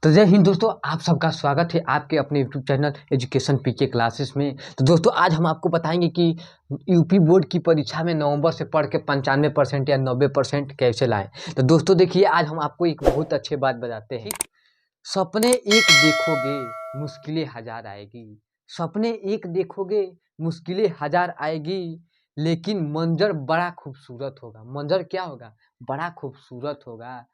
तो जय हिंद दोस्तों, आप सबका स्वागत है आपके अपने यूट्यूब चैनल एजुकेशन पीके क्लासेस में। तो दोस्तों आज हम आपको बताएंगे कि यूपी बोर्ड की परीक्षा में नवंबर से पढ़ के 95% या 90% कैसे लाएं। तो दोस्तों देखिए, आज हम आपको एक बहुत अच्छी बात बताते हैं। सपने एक देखोगे, मुश्किलें हजार आएगी। सपने एक देखोगे, मुश्किलें हजार आएगी, लेकिन मंजर बड़ा खूबसूरत होगा। मंजर क्या होगा? बड़ा खूबसूरत होगा।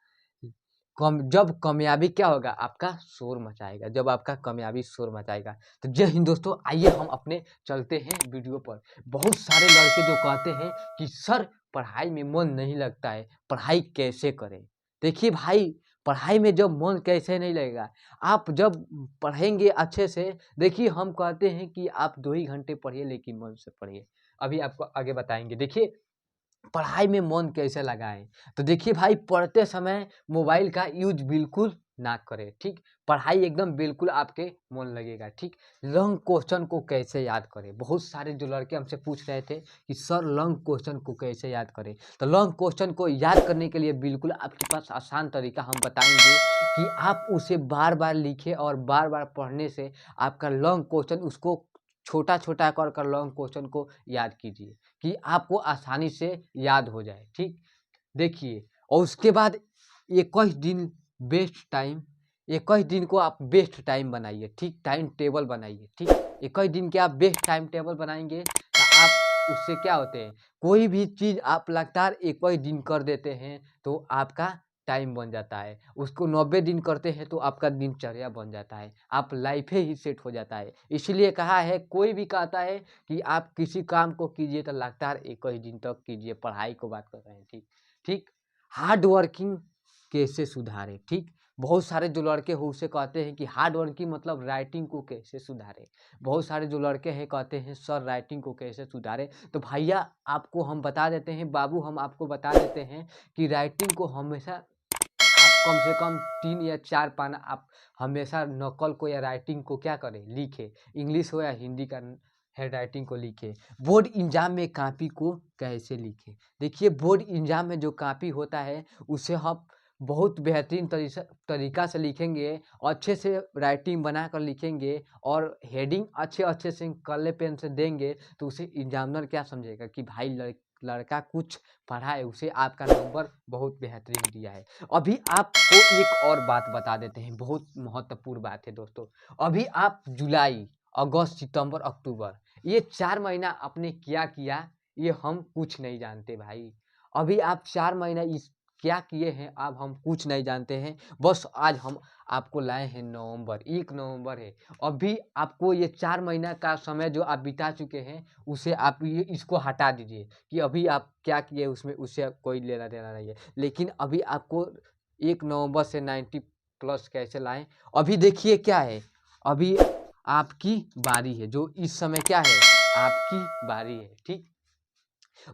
जब कामयाबी क्या होगा? आपका शोर मचाएगा। जब आपका कामयाबी शोर मचाएगा। तो जय हिंद दोस्तों, आइए हम अपने चलते हैं वीडियो पर। बहुत सारे लड़के जो कहते हैं कि सर पढ़ाई में मन नहीं लगता है, पढ़ाई कैसे करें? देखिए भाई, पढ़ाई में जब मन कैसे नहीं लगेगा, आप जब पढ़ेंगे अच्छे से। देखिए, हम कहते हैं कि आप 2 ही घंटे पढ़िए, लेकिन मन से पढ़िए। अभी आपको आगे बताएंगे। देखिए, पढ़ाई में मन कैसे लगाएं? तो देखिए भाई, पढ़ते समय मोबाइल का यूज बिल्कुल ना करें, ठीक। पढ़ाई एकदम बिल्कुल आपके मन लगेगा, ठीक। लॉन्ग क्वेश्चन को कैसे याद करें? बहुत सारे जो लड़के हमसे पूछ रहे थे कि सर लॉन्ग क्वेश्चन को कैसे याद करें। तो लॉन्ग क्वेश्चन को याद करने के लिए बिल्कुल आपके पास आसान तरीका हम बताएंगे कि आप उसे बार बार लिखें, और बार बार पढ़ने से आपका लॉन्ग क्वेश्चन, उसको छोटा छोटा कर लॉन्ग क्वेश्चन को याद कीजिए कि आपको आसानी से याद हो जाए, ठीक। देखिए, और उसके बाद 21 दिन बेस्ट टाइम, 21 दिन को आप बेस्ट टाइम बनाइए, ठीक। टाइम टेबल बनाइए, ठीक। 21 दिन के आप बेस्ट टाइम टेबल बनाएंगे तो आप उससे क्या होते हैं, कोई भी चीज़ आप लगातार 21 दिन कर देते हैं तो आपका टाइम बन जाता है। उसको 90 दिन करते हैं तो आपका दिनचर्या बन जाता है, आप लाइफ ही सेट हो जाता है। इसलिए कहा है, कोई भी कहता है कि आप किसी काम को कीजिए तो लगातार 21 दिन तक कीजिए। पढ़ाई को बात कर रहे हैं, ठीक। ठीक। हार्ड वर्किंग कैसे सुधारें, ठीक। बहुत सारे जो लड़के हो उसे कहते हैं कि हार्ड वर्किंग मतलब राइटिंग को कैसे सुधारें। बहुत सारे जो लड़के हैं कहते हैं सर राइटिंग को कैसे सुधारें। तो भैया आपको हम बता देते हैं, बाबू हम आपको बता देते हैं कि राइटिंग को हमेशा आप कम से कम 3 या 4 पाना आप हमेशा नकल को या राइटिंग को क्या करें, लिखें। इंग्लिश हो या हिंदी का हैंड राइटिंग को लिखें। बोर्ड एग्जाम में कॉपी को कैसे लिखें? देखिए, बोर्ड एग्जाम में जो कॉपी होता है उसे हम बहुत बेहतरीन तरीका से लिखेंगे, अच्छे से राइटिंग बनाकर लिखेंगे, और हेडिंग अच्छे अच्छे से काले पेन से देंगे, तो उसे एग्जामिनर क्या समझेगा कि भाई लड़का कुछ पढ़ा है, उसे आपका नंबर बहुत बेहतरीन दिया है। अभी आपको एक और बात बता देते हैं, बहुत महत्वपूर्ण बात है दोस्तों। अभी आप जुलाई, अगस्त, सितंबर, अक्टूबर, ये 4 महीना आपने क्या किया, ये हम कुछ नहीं जानते भाई। अभी आप 4 महीना इस क्या किए हैं, अब हम कुछ नहीं जानते हैं। बस आज हम आपको लाए हैं नवंबर, 1 नवंबर है। अभी आपको ये 4 महीना का समय जो आप बिता चुके हैं, उसे आप ये इसको हटा दीजिए कि अभी आप क्या किए उसमें, उससे कोई लेना देना नहीं है। लेकिन अभी आपको 1 नवंबर से 90 प्लस कैसे लाएं। अभी देखिए क्या है, अभी आपकी बारी है। जो इस समय क्या है, आपकी बारी है, ठीक।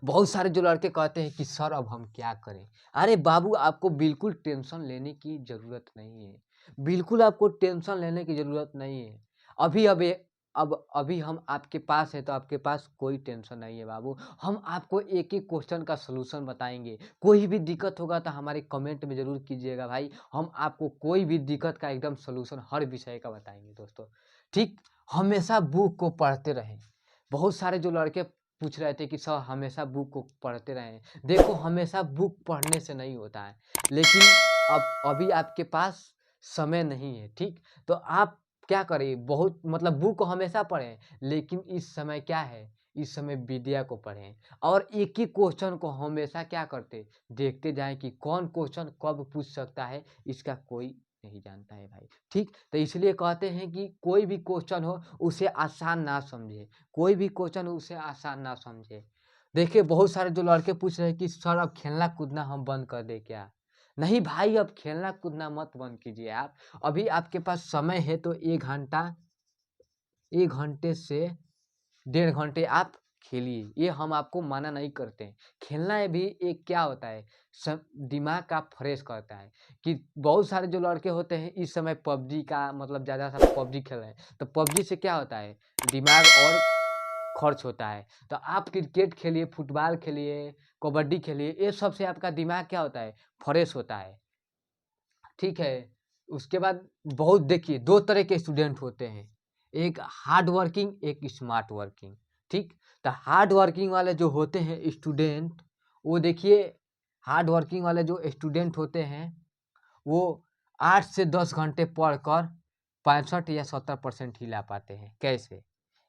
बहुत सारे जो लड़के कहते हैं कि सर अब हम क्या करें। अरे बाबू, आपको बिल्कुल टेंशन लेने की ज़रूरत नहीं है। बिल्कुल आपको टेंशन लेने की ज़रूरत नहीं है। अभी अब ये अब अभी हम आपके पास हैं तो आपके पास कोई टेंशन नहीं है बाबू। हम आपको एक-एक क्वेश्चन का सॉल्यूशन बताएँगे। कोई भी दिक्कत होगा तो हमारे कमेंट में ज़रूर कीजिएगा भाई। हम आपको कोई भी दिक्कत का एकदम सॉल्यूशन हर विषय का बताएँगे दोस्तों। ठीक? हमेशा बुक को पढ़ते रहें। बहुत सारे जो लड़के पूछ रहे थे कि सर हमेशा बुक को पढ़ते रहें। देखो, हमेशा बुक पढ़ने से नहीं होता है, लेकिन अब अभी आपके पास समय नहीं है, ठीक? तो आप क्या करें, बहुत मतलब बुक को हमेशा पढ़ें, लेकिन इस समय क्या है, इस समय विद्या को पढ़ें, और एक ही क्वेश्चन को हमेशा क्या करते, देखते जाएँ कि कौन क्वेश्चन कब पूछ सकता है, इसका कोई नहीं जानता है भाई, ठीक? तो इसलिए कहते हैं कि कोई भी क्वेश्चन हो उसे आसान ना समझे। कोई भी क्वेश्चन उसे आसान ना समझे। देखिए, बहुत सारे जो लड़के पूछ रहे हैं कि सर अब खेलना कूदना हम बंद कर दें क्या? नहीं भाई, अब खेलना कूदना मत बंद कीजिए आप। अभी आपके पास समय है तो 1 घंटा, 1 घंटे से 1.5 घंटे आप खेलिए। ये हम आपको मना नहीं करते हैं। खेलना भी एक क्या होता है, दिमाग का फ्रेश करता है। कि बहुत सारे जो लड़के होते हैं इस समय पबजी का मतलब ज़्यादा सा पबजी खेल रहे हैं। तो पबजी से क्या होता है, दिमाग और खर्च होता है। तो आप क्रिकेट खेलिए, फुटबॉल खेलिए, कबड्डी खेलिए, ये सब से आपका दिमाग क्या होता है, फ्रेश होता है। ठीक है? उसके बाद बहुत देखिए 2 तरह के स्टूडेंट होते हैं, एक हार्ड वर्किंग, एक स्मार्ट वर्किंग, ठीक? तो हार्ड वर्किंग वाले जो होते हैं स्टूडेंट, वो देखिए हार्ड वर्किंग वाले जो स्टूडेंट होते हैं, वो 8 से 10 घंटे पढ़कर 65 या 70% ही ला पाते हैं। कैसे?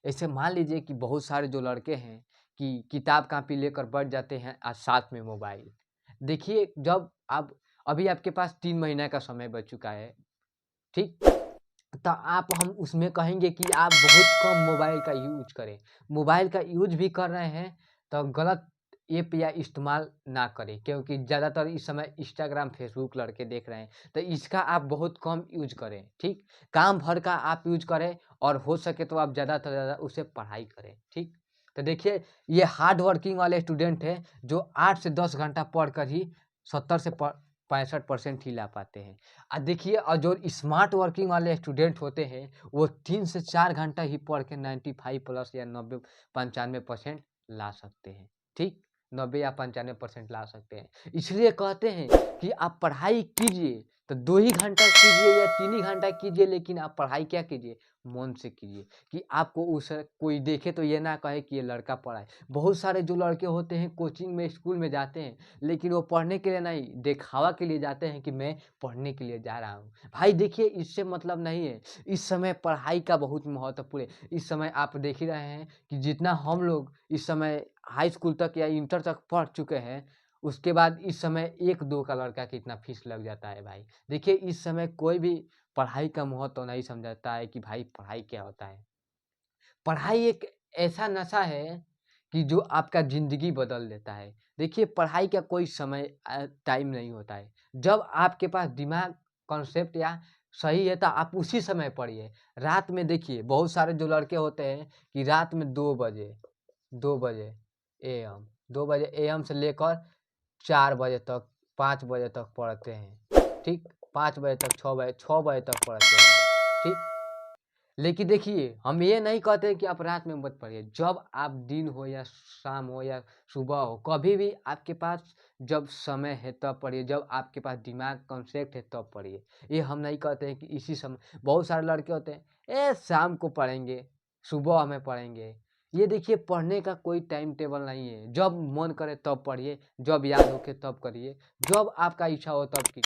ऐसे मान लीजिए कि बहुत सारे जो लड़के हैं कि किताब कॉपी लेकर बैठ जाते हैं और साथ में मोबाइल। देखिए जब आप अभी आपके पास 3 महीने का समय बच चुका है, ठीक? तो आप हम उसमें कहेंगे कि आप बहुत कम मोबाइल का यूज़ करें। मोबाइल का यूज़ भी कर रहे हैं तो गलत ऐप या इस्तेमाल ना करें, क्योंकि ज़्यादातर इस समय इंस्टाग्राम, फेसबुक लड़के देख रहे हैं, तो इसका आप बहुत कम यूज़ करें, ठीक? काम भर का आप यूज़ करें और हो सके तो आप ज़्यादा से ज़्यादा उससे पढ़ाई करें, ठीक? तो देखिए ये हार्ड वर्किंग वाले स्टूडेंट हैं जो 8 से 10 घंटा पढ़कर ही 70 से प 65% ही ला पाते हैं। देखिए और जो स्मार्ट वर्किंग वाले स्टूडेंट होते हैं, वो 3 से 4 घंटा ही पढ़ के 95 प्लस या 90 95% ला सकते हैं, ठीक? 90 या 95% ला सकते हैं। इसलिए कहते हैं कि आप पढ़ाई कीजिए, तो 2 ही घंटा कीजिए या 3 ही घंटा कीजिए, लेकिन आप पढ़ाई क्या कीजिए? मन से कीजिए, कि आपको उस कोई देखे तो ये ना कहे कि ये लड़का पढ़ा है। बहुत सारे जो लड़के होते हैं कोचिंग में, स्कूल में जाते हैं, लेकिन वो पढ़ने के लिए नहीं, दिखावा के लिए जाते हैं कि मैं पढ़ने के लिए जा रहा हूँ। भाई देखिए इससे मतलब नहीं है, इस समय पढ़ाई का बहुत महत्वपूर्ण है। इस समय आप देख ही रहे हैं कि जितना हम लोग इस समय हाई स्कूल तक या इंटर तक पढ़ चुके हैं, उसके बाद इस समय 1-2 का लड़का कितना फीस लग जाता है भाई। देखिए इस समय कोई भी पढ़ाई का महत्व नहीं समझता है कि भाई पढ़ाई क्या होता है। पढ़ाई एक ऐसा नशा है कि जो आपका ज़िंदगी बदल देता है। देखिए पढ़ाई का कोई समय टाइम नहीं होता है। जब आपके पास दिमाग कॉन्सेप्ट या सही है तो आप उसी समय पढ़िए। रात में देखिए बहुत सारे जो लड़के होते हैं कि रात में 2 बजे एएम 2 बजे एएम से लेकर 4 बजे तक, 5 बजे तक पढ़ते हैं, ठीक? 5 बजे तक, 6 बजे तक पढ़ते हैं, ठीक? लेकिन देखिए, हम ये नहीं कहते कि आप रात में मत पढ़िए। जब आप दिन हो या शाम हो या सुबह हो, कभी भी आपके पास जब समय है तब पढ़िए, जब आपके पास दिमाग कॉन्सेप्ट है तब पढ़िए। ये हम नहीं कहते हैं कि इसी समय बहुत सारे लड़के होते हैं, शाम को पढ़ेंगे, सुबह में पढ़ेंगे। ये देखिए पढ़ने का कोई टाइम टेबल नहीं है। जब मन करे तब पढ़िए, जब याद होके तब करिए, जब आपका इच्छा हो तब कीजिए।